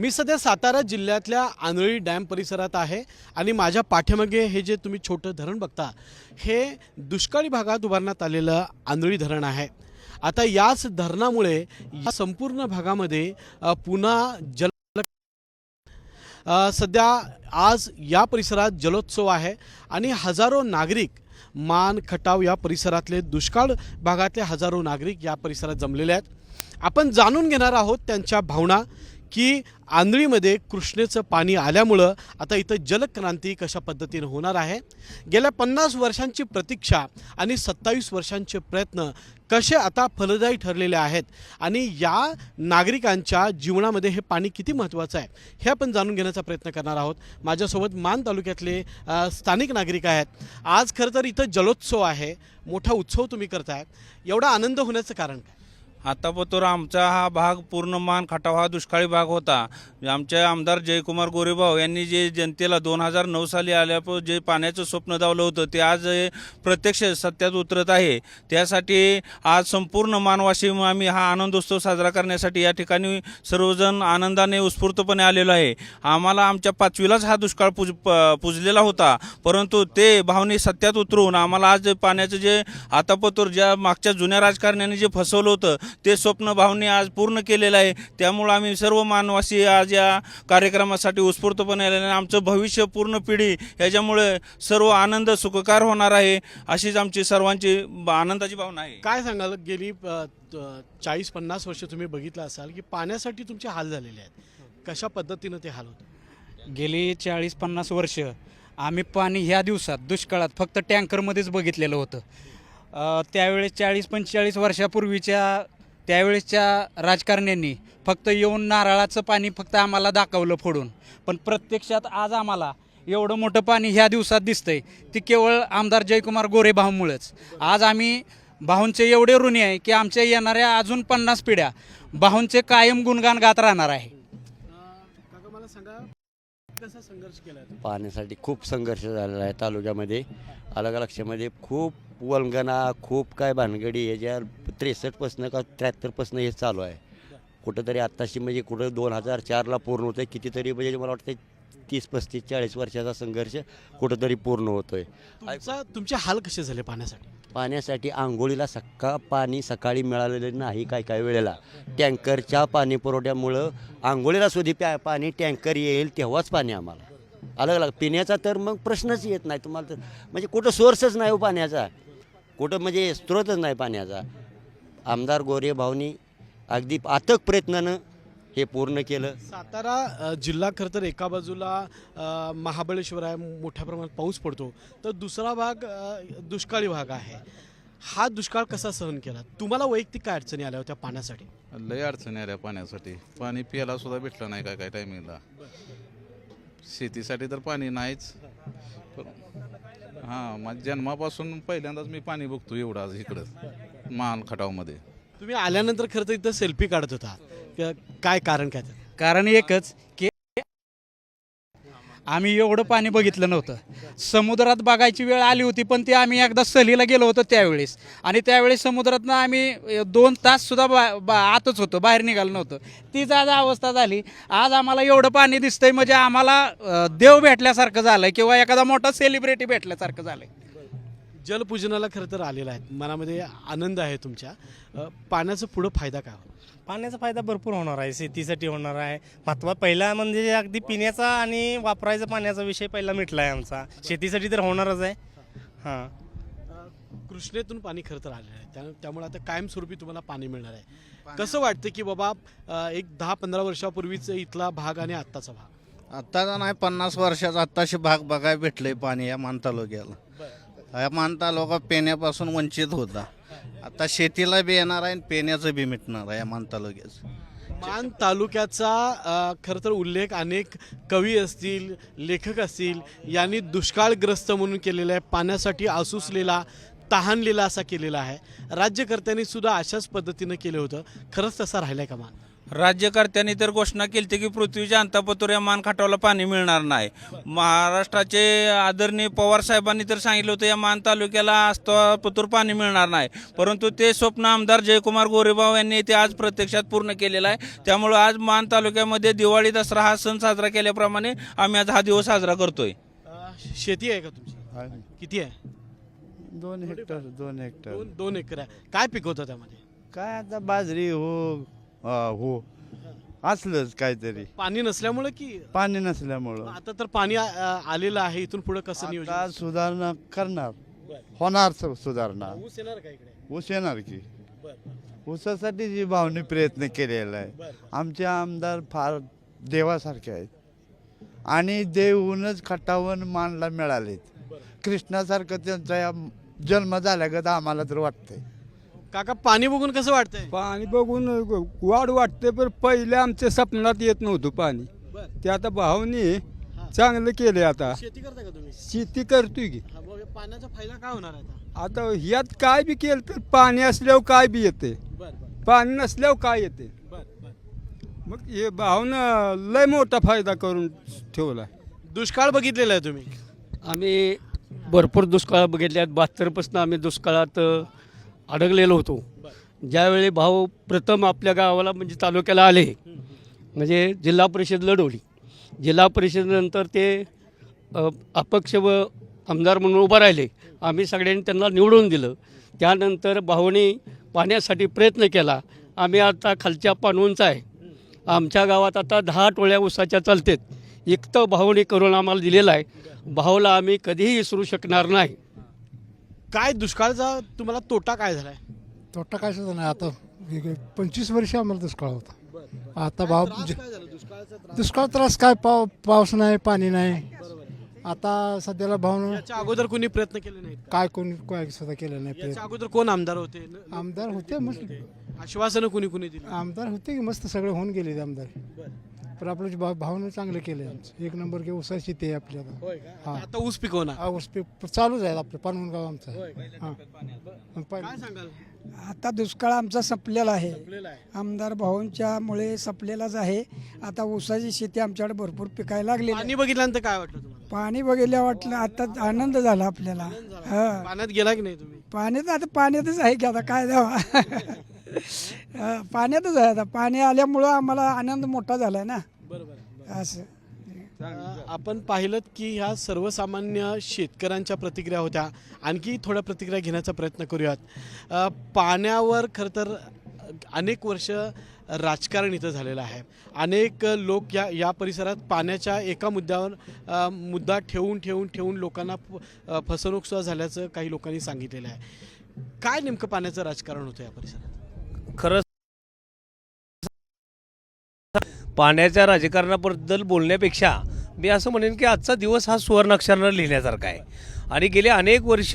मी सध्या सातारा जिल्ह्यातल्या आंधळी डॅम परिसरात आहे आणि माझ्या पाठीमागे हे जे तुम्ही छोटं धरण बघता हे दुष्काळी भागात उभारण्यात आलेलं आंधळी धरण आहे। आता याच धरणामुळे या संपूर्ण भागामध्ये पुन्हा सध्या आज या परिसरात जलोत्सव आहे आणि हजारो नागरिक मान खटाव या परिसरातले दुष्काळ भागातले हजारो नागरिक या परिसरात जमलेले आहेत। आपण जाणून घेणार आहोत त्यांच्या भावना की आंधळीमध्ये कृष्णेचं पाणी आल्यामुळं आता इथं जलक्रांती कशा पद्धतीने होणार आहे। गेल्या 50 वर्षांची प्रतीक्षा आणि 27 वर्षांचे प्रयत्न कसे आता फलदायी ठरलेले आहेत आणि या नागरिकांच्या जीवनामध्ये हे पाणी किती महत्त्वाचं आहे हे आपण जाणून घेण्याचा प्रयत्न करणार आहोत। माझ्यासोबत मान तालुक्यातले स्थानिक नागरिक आहेत। आज खरं तर इथं जलोत्सव आहे, मोठा उत्सव तुम्ही करताय, एवढा आनंद होण्याचं कारण काय? आतापर्यंत आमचा हा भाग पूर्ण मान खटाव हा दुष्काळी भाग होता। आमचे आमदार जयकुमार गोरेभाऊ यांनी जे जनतेला 2009 साली आल्यापासून जे पाण्याचं स्वप्न दावलं होतं ते आज प्रत्यक्ष सत्यात उतरत आहे। त्यासाठी आज संपूर्ण मानवासी आम्ही हा आनंदोत्सव साजरा करण्यासाठी या ठिकाणी सर्वजण आनंदाने उत्स्फूर्तपणे आलेलो आहे। आम्हाला आमच्या 5वीलाच हा दुष्काळ पुजलेला होता, परंतु ते भावने सत्यात उतरून आम्हाला आज पाण्याचं जे आतापर्यंत ज्या मागच्या जुन्या राजकारण्यांनी जे फसवलं होतं ते स्वप्न भावने आज पूर्ण केलेलं आहे। त्यामुळे आम्ही सर्व मानवासी आज या कार्यक्रमासाठी उत्स्फूर्तपणे आलेले आहे। आमचं भविष्य पूर्ण पिढी याच्यामुळे सर्व आनंद सुखकार होणार आहे अशीच आमची सर्वांची आनंदाची भावना आहे। काय सांगाल, गेली 40-50 वर्ष तुम्ही बघितलं असाल की पाण्यासाठी तुमचे हाल झालेले आहेत, कशा पद्धतीनं ते हाल होते? गेली 40-50 वर्ष आम्ही पाणी ह्या दिवसात दुष्काळात फक्त टँकरमध्येच बघितलेलं होतं। त्यावेळेस 40-45 वर्षापूर्वीच्या त्यावेळेसच्या राजकारण्यांनी फक्त येऊन नारळाचं पाणी फक्त आम्हाला दाखवलं फोडून, पण प्रत्यक्षात आज आम्हाला एवढं मोठं पाणी ह्या दिवसात दिसतंय ती केवळ आमदार जयकुमार गोरे भाऊमुळेच। आज आम्ही भाऊंचे एवढे ऋणी आहे की आमच्या येणाऱ्या अजून 50 पिढ्या भाऊंचे कायम गुणगान गात राहणार आहे। काका मला सांगा, कसा संघर्ष केला? पाण्यासाठी खूप संघर्ष झालेला आहे तालुक्यामध्ये। अलग लक्षामध्ये खूप वल्गना, खूप काय भानगडी याच्या 63पासून का 73पासून हे चालू आहे। कुठंतरी आत्ताशी म्हणजे कुठं 2004ला पूर्ण होतं आहे, कितीतरी म्हणजे मला वाटतं 30-35-40 वर्षाचा संघर्ष कुठंतरी पूर्ण होतो आहे। तुमचे हाल कसे झाले पाण्यासाठी? पाण्यासाठी आंघोळीला पाणी सकाळी मिळालेलं नाही, काय वेळेला टँकरच्या पाणी पुरवठ्यामुळं आंघोळीला सुद्धा पाणी टँकर येईल तेव्हाच पाणी आम्हाला अलग पिण्याचा तर मग प्रश्नच येत नाही तुम्हाला, तर म्हणजे कुठं सोर्सच नाही हो पाण्याचा, कुठं म्हणजे स्रोतच नाही पाण्याचा। आमदार गोरे भाऊनी अगदी अथक प्रयत्नानं हे पूर्ण केलं। सातारा जिल्हा खरं तर एका बाजूला महाबळेश्वर आहे, मोठ्या प्रमाणात पाऊस पडतो, तर दुसरा भाग दुष्काळी भाग आहे। हा दुष्काळ कसा सहन केला? तुम्हाला वैयक्तिक काय अडचणी आल्या होत्या पाण्यासाठी? लय अडचणी आल्या पाण्यासाठी, पाणी प्यायला सुद्धा भेटलं नाही काय टायमिंगला। शेतीसाठी तर पाणी नाहीच। हां, माझ्या जन्मापासून पहिल्यांदाच मी पाणी बघतो एवढं आज इकडं मान खटावमध्ये। तुम्ही आल्यानंतर खरं तर इथं सेल्फी काढत होता, काय कारण काय? कारण एकच की आम्ही एवढं पाणी बघितलं नव्हतं। समुद्रात बघायची वेळ आली होती, पण ते आम्ही एकदा सहलीला गेलो होतो त्यावेळेस, आणि त्यावेळेस समुद्रातनं आम्ही 2 तास सुद्धा आतच होतो, बाहेर निघालो नव्हतं। तीच आज अवस्था झाली। आज आम्हाला एवढं पाणी दिसतंय म्हणजे आम्हाला देव भेटल्यासारखं झालंय किंवा एखादा मोठा सेलिब्रिटी भेटल्यासारखं झालंय। जलपूजनाला खरं तर आलेला आहे, मनामध्ये आनंद आहे तुमच्या। पाण्याचा पुढं फायदा काय? पाण्याचा फायदा भरपूर होणार आहे, शेतीसाठी होणार आहे। पहिला म्हणजे अगदी पिण्याचा आणि वापरायचा पाण्याचा विषय पहिला मिटला आहे आमचा, शेतीसाठी तर होणारच आहे। हां, कृष्णेतून पाणी खरं तर आलेलं आहे, त्यामुळे आता कायमस्वरूपी तुम्हाला पाणी मिळणार आहे। कसं वाटतं की बाबा एक 10-15 वर्षापूर्वीच इथला भाग आणि आत्ताचा भाग? आत्ताचा नाही, 50 वर्षाचा आत्ताशी भाग बघायला भेटलंय पाणी या मान तालुक्याला। या मान तालुका पिण्यापासून वंचित होता, आता शेतीला बी येणार आहे आणि पिण्याचं बी मिटणार आहे या मान तालुक्याचं। मान तालुक्याचा खरं तर उल्लेख अनेक कवी असतील, लेखक असतील यांनी दुष्काळग्रस्त म्हणून केलेला आहे, पाण्यासाठी आसुसलेला, तहानलेला असा केलेला आहे। राज्यकर्त्यांनी सुद्धा अशाच पद्धतीनं केलं होतं, खरंच तसा राहिलाय का मान? राज्यकर्त्यांनी तर घोषणा केली की पृथ्वीच्या अंतापतूर या मान खटावला पाणी मिळणार नाही. महाराष्ट्राचे आदरणीय पवार साहेबांनी तर सांगितलं होतं या मान तालुक्याला अंतापतूर पाणी मिळणार नाही, परंतु ते स्वप्न आमदार जयकुमार गोरेभाऊ यांनी ते आज प्रत्यक्षात पूर्ण केलेलं आहे. त्यामुळं आज मान तालुक्यामध्ये दिवाळी दसरा हा सण साजरा केल्याप्रमाणे आम्ही आज हा दिवस साजरा करतोय. शेती आहे का तुमची? किती आहे? 2 हेक्टर 2 हेक्टर. 2 एकर आहे. काय पिकवतं त्यामध्ये? काय आता बाजरी हो असलंच काहीतरी पाणी नसल्यामुळे की पाणी नसल्यामुळं आता तर पाणी आलेलं आहे, इथून पुढे कसं नियोजन? आता सुधारणा करणार, होणार सुधारणा. ऊस येणार का इकडे? ऊस येणार की बरं. ऊसासाठी जी भावनी प्रयत्न केलेला आहे. आमचे आमदार फार देवासारखे आहेत आणि देऊनच खटावून मानला मिळालेत. कृष्णासारखं त्यांचा या जन्म झाल्यागत आम्हाला तर वाटतंय. काका पाणी बघून कसं वाटतंय? पाणी बघून वाढ वाटते, पण पहिले आमच्या स्वप्नात येत नव्हतं पाणी. ते आता भावनी चांगलं केलंय. आता शेती करता का तुम्ही? शेती करतोय की. पाण्याचा फायदा काय होणार आहे आता? आता ह्यात काय बी केलं तर पाणी असल्यावर काय बी येते, बरं पाणी नसल्यावर काय येते. मग हे भावनं लय मोठा फायदा करून ठेवला. दुष्काळ बघितलेला आहे तुम्ही? आम्ही भरपूर दुष्काळ बघितल्यात. 72पासून आम्ही दुष्काळात अडकलेलो होतो. ज्यावेळी भाऊ प्रथम आपल्या गावाला म्हणजे तालुक्याला आले, म्हणजे जिल्हा परिषद लढवली. जिल्हा परिषदेनंतर ते अपक्ष व आमदार म्हणून उभं राहिले. आम्ही सगळ्यांनी त्यांना निवडून दिलं. त्यानंतर भाऊने पाण्यासाठी प्रयत्न केला. आम्ही आता खालच्या पाणवूनचा आहे. आमच्या गावात आता 10 टोळ्या ऊसाच्या चालतात. इतकं भाऊने करून आम्हाला दिलेलं आहे. भाऊला आम्ही कधीही विसरू शकणार नाही. काय दुष्काळाचा तुम्हाला तोटा काय झालाय? तोटा काय सुद्धा नाही. आता 25 वर्ष आम्हाला दुष्काळ होता. आता भाव दुष्काळ त्रास काय, पाऊस नाही, पाणी नाही. आता सध्याला भाव याच्या अगोदर कोणी प्रयत्न केले नाहीत का? काय सुद्धा केलं नाही. याच्या अगोदर कोण आमदार होते? आमदार होते मस्त, आश्वासनं कोणी कोणी दिली? आमदार होते की मस्त, सगळे होऊन गेले ते आमदार. पण आपलं भावनं चांगलं केलं आमचं. 1 नंबर की ऊसाची शेती आहे आपल्याला. आता ऊस पिकवणार? हा ऊस चालूच आहे आपलं पानवून गाव आमचं. काय सांगाल? आता दुष्काळ आमचा संपलेला आहे. संपलेला आहे. आमदार भाऊंच्यामुळे संपलेलाच आहे. आता ऊसाची शेती आमच्याकडे भरपूर पिकायला लागली. पाणी बघितल्यानंतर काय वाटलं तुम्हाला? पाणी बघितल्या वाटलं आता आनंद झाला आपल्याला. हा, पाण्यात गेला की नाही तुम्ही? पाण्यात आता पाण्यातच आहे की आता काय द्यावा. पाण्यातच आहे. आता पाणी आल्यामुळं आम्हाला आनंद मोठा झालाय ना. बरोबर. असं आपण पाहिलं की ह्या सर्वसामान्य शेतकऱ्यांच्या प्रतिक्रिया होत्या. आणखी थोड्या प्रतिक्रिया घेण्याचा प्रयत्न करूयात. पाण्यावर खरं तर अनेक वर्ष राजकारण इथं झालेलं आहे. अनेक लोक या परिसरात पाण्याच्या एका मुद्दा ठेवून लोकांना फसवणूकसुद्धा झाल्याचं काही लोकांनी सांगितलेलं आहे. काय नेमकं पाण्याचं राजकारण होतं या परिसरात? खरं पाण्याच्या राजकारणाबद्दल बोलण्यापेक्षा मी असं म्हणेन की आजचा दिवस हा सुवर्णाक्षरानं लिहिण्यासारखा आहे. आणि गेले अनेक वर्ष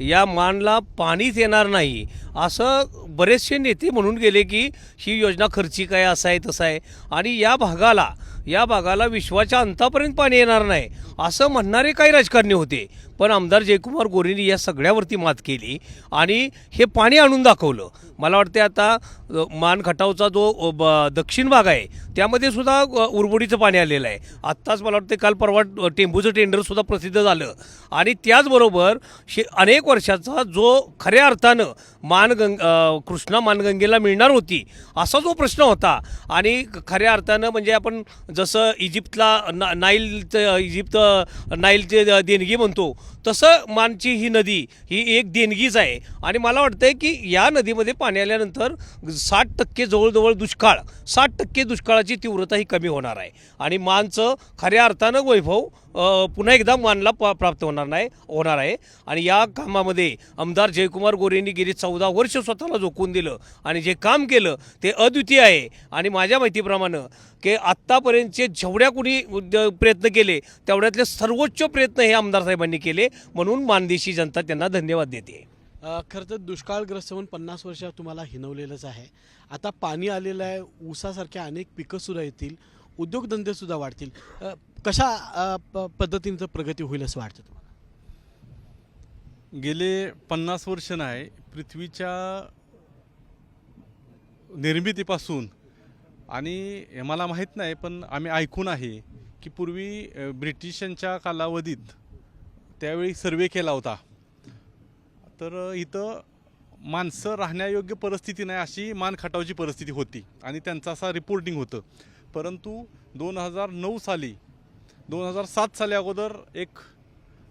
या मानला पाणीच येणार नाही असं बरेचसे नेते म्हणून गेले की ही योजना खर्चिक आहे, असं आहे तसं आहे. आणि या भागाला विश्वाच्या अंतापर्यंत पाणी येणार नाही असं म्हणणारे काही राजकारणी होते. पण आमदार जयकुमार गोरेंनी या सगळ्यावरती मात केली आणि हे पाणी आणून दाखवलं. मला वाटते आता मान खटावचा जो दक्षिण भाग आहे त्यामध्ये सुद्धा उरबोडीचं पाणी आलेलं आहे. आत्ताच मला वाटते काल परवा टेंबूचं टेंडरसुद्धा प्रसिद्ध झालं. आणि त्याचबरोबर अनेक वर्षाचा जो खऱ्या अर्थानं कृष्णा मानगंगेला मिळणार होती असा जो प्रश्न होता आणि खऱ्या अर्थानं म्हणजे आपण जसं इजिप्तला नाईलची देणगी म्हणतो तसं मानची ही नदी ही एक देणगीच आहे. आणि मला वाटतंय की या नदीमध्ये पाणी आल्यानंतर 60% जवळजवळ 60% दुष्काळाची तीव्रता ही कमी होणार आहे. आणि मानचं खऱ्या अर्थानं वैभव पुन्हा एकदा मानला प्राप्त होणार आहे. आणि या कामामध्ये आमदार जयकुमार गोरेंनी गेली 14 वर्ष स्वतःला झोकून दिलं आणि जे काम केलं ते अद्वितीय आहे. आणि माझ्या माहितीप्रमाणे की आत्तापर्यंतचे जेवढ्या कुणी प्रयत्न केले तेवढ्यातले सर्वोच्च प्रयत्न हे आमदार साहेबांनी केले, म्हणून मानदेशी जनता त्यांना धन्यवाद देते. खरं तर दुष्काळग्रस्त होऊन 50 वर्ष तुम्हाला हिनवलेलंच आहे. आता पाणी आलेलं आहे, ऊसासारख्या अनेक पिकंसुद्धा येतील, उद्योगधंदेसुद्धा वाढतील. कशा पद्धतीनं प्रगती होईल असं वाटतं तुम्हाला? गेले 50 वर्ष नाही, पृथ्वीच्या निर्मितीपासून आणि हे मला माहीत नाही, पण आम्ही ऐकून आहे की पूर्वी ब्रिटिशांच्या कालावधीत त्यावेळी सर्वे केला होता, तर इथं माणसं राहण्यायोग्य परिस्थिती नाही अशी मान खटावची परिस्थिती होती आणि त्यांचं असा रिपोर्टिंग होतं. परंतु 2009 साली 2007 साली अगोदर एक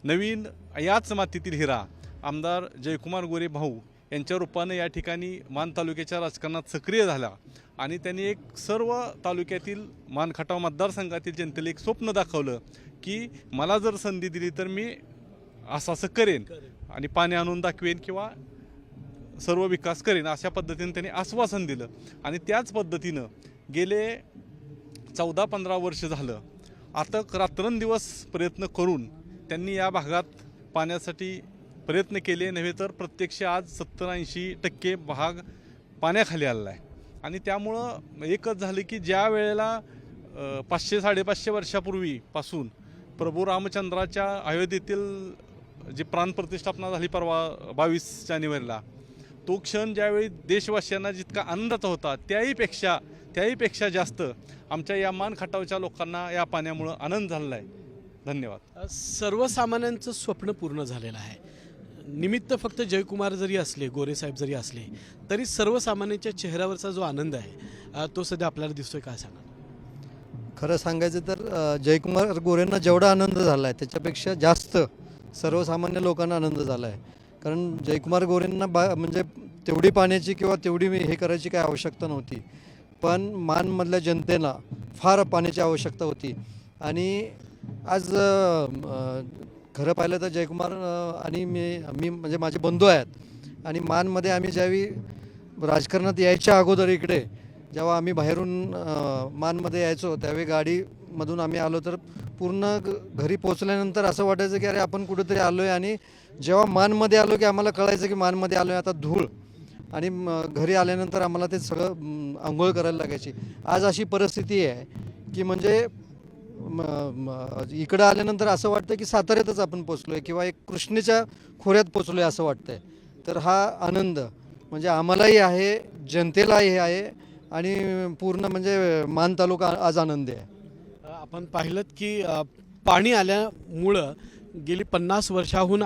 नवीन याच मातीतील हिरा आमदार जयकुमार गोरे भाऊ यांच्या रूपानं या ठिकाणी मान तालुक्याच्या राजकारणात सक्रिय झाला आणि त्यांनी एक सर्व तालुक्यातील मान खटाव मतदारसंघातील जनतेला एक स्वप्न दाखवलं की मला जर संधी दिली तर मी असं करेन आणि पाणी आणून दाखवेन किंवा सर्व विकास करेन, अशा पद्धतीने त्यांनी आश्वासन दिलं. आणि त्याच पद्धतीनं गेले 14-15 वर्ष झालं आता रात्रंदिवस प्रयत्न करून त्यांनी या भागात पाण्यासाठी प्रयत्न केले नव्हे तर प्रत्यक्ष आज 70-80% भाग पाण्याखाली आलेला आहे. आणि त्यामुळं एकच झालं की ज्या वेळेला 500-550 वर्षापूर्वीपासून प्रभू रामचंद्राच्या अयोध्येतील जी प्राणप्रतिष्ठापना झाली परवा 22 जानेवारीला, तो क्षण ज्यावेळी देशवासियांना जितका आनंदाचा होता त्याहीपेक्षा जास्त आमच्या या मान खटावच्या लोकांना या पाण्यामुळं आनंद झालेला आहे. धन्यवाद. सर्वसामान्यांचं स्वप्न पूर्ण झालेलं आहे. निमित्त फक्त जयकुमार जरी असले, गोरेसाहेब जरी असले, तरी सर्वसामान्यांच्या चेहऱ्यावरचा जो आनंद आहे तो सध्या आपल्याला दिसतोय. काय सांगा? खरं सांगायचं तर जयकुमार गोरेंना जेवढा आनंद झाला आहे त्याच्यापेक्षा जास्त सर्वसामान्य लोकांना आनंद झाला आहे. कारण जयकुमार गोरेंना म्हणजे तेवढी पाण्याची किंवा तेवढी हे करायची काही आवश्यकता नव्हती, पण मानमधल्या जनतेला फार पाण्याची आवश्यकता होती. आणि आज खरं पाहिलं तर जयकुमार आणि मी म्हणजे माझे बंधू आहेत आणि मानमध्ये आम्ही ज्यावेळी राजकारणात यायच्या अगोदर इकडे जेव्हा आम्ही बाहेरून मानमध्ये यायचो त्यावेळी गाडीमधून आम्ही आलो तर पूर्ण घरी पोचल्यानंतर असं वाटायचं की अरे आपण कुठेतरी आलो आहे. आणि जेव्हा मानमध्ये आलो की आम्हाला कळायचं की मानमध्ये आलो आहे आता धूळ. आणि घरी आल्यानंतर आम्हाला ते सगळं आंघोळ करायला लागायची. आज अशी परिस्थिती आहे की म्हणजे इकडं आल्यानंतर असं वाटतं की साताऱ्यातच आपण पोचलो आहे किंवा एक कृष्णेच्या खोऱ्यात पोचलो आहे असं वाटतं आहे. तर हा आनंद म्हणजे आम्हालाही आहे, जनतेलाही आहे आणि पूर्ण म्हणजे मान तालुका आज आनंदी आहे. आपण पाहिलं की पाणी आल्यामुळं गेली 50 वर्षाहून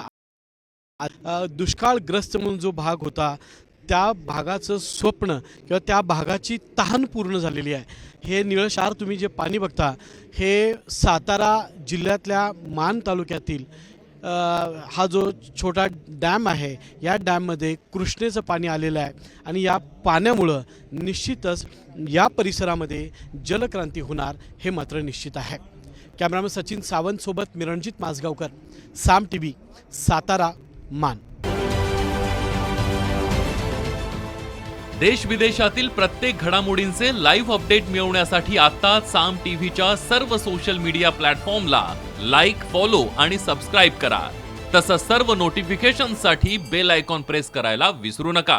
दुष्काळग्रस्त म्हणून जो भाग होता त्या भागाचं स्वप्न किंवा त्या भागाची तहान पूर्ण झालेली आहे. हे निळं क्षार तुम्ही जे पाणी बघता हे सातारा जिल्ह्यातल्या मान तालुक्यातील हा जो छोटा डॅम आहे या डॅममध्ये कृष्णेचं पाणी आलेलं आहे आणि या पाण्यामुळं निश्चितच या परिसरामध्ये जलक्रांती होणार हे मात्र निश्चित आहे. कॅमेरामन सचिन सावंतसोबत मी रणजित माजगावकर, साम TV, सातारा, मान. देश विदेशातील प्रत्येक घडामोडींचे लाईव्ह अपडेट मिळवण्यासाठी आता साम टीव्हीच्या सर्व सोशल मीडिया प्लॅटफॉर्मला लाईक, फॉलो आणि सबस्क्राईब करा. तसंच सर्व नोटिफिकेशनसाठी बेल आयकॉन प्रेस करायला विसरू नका.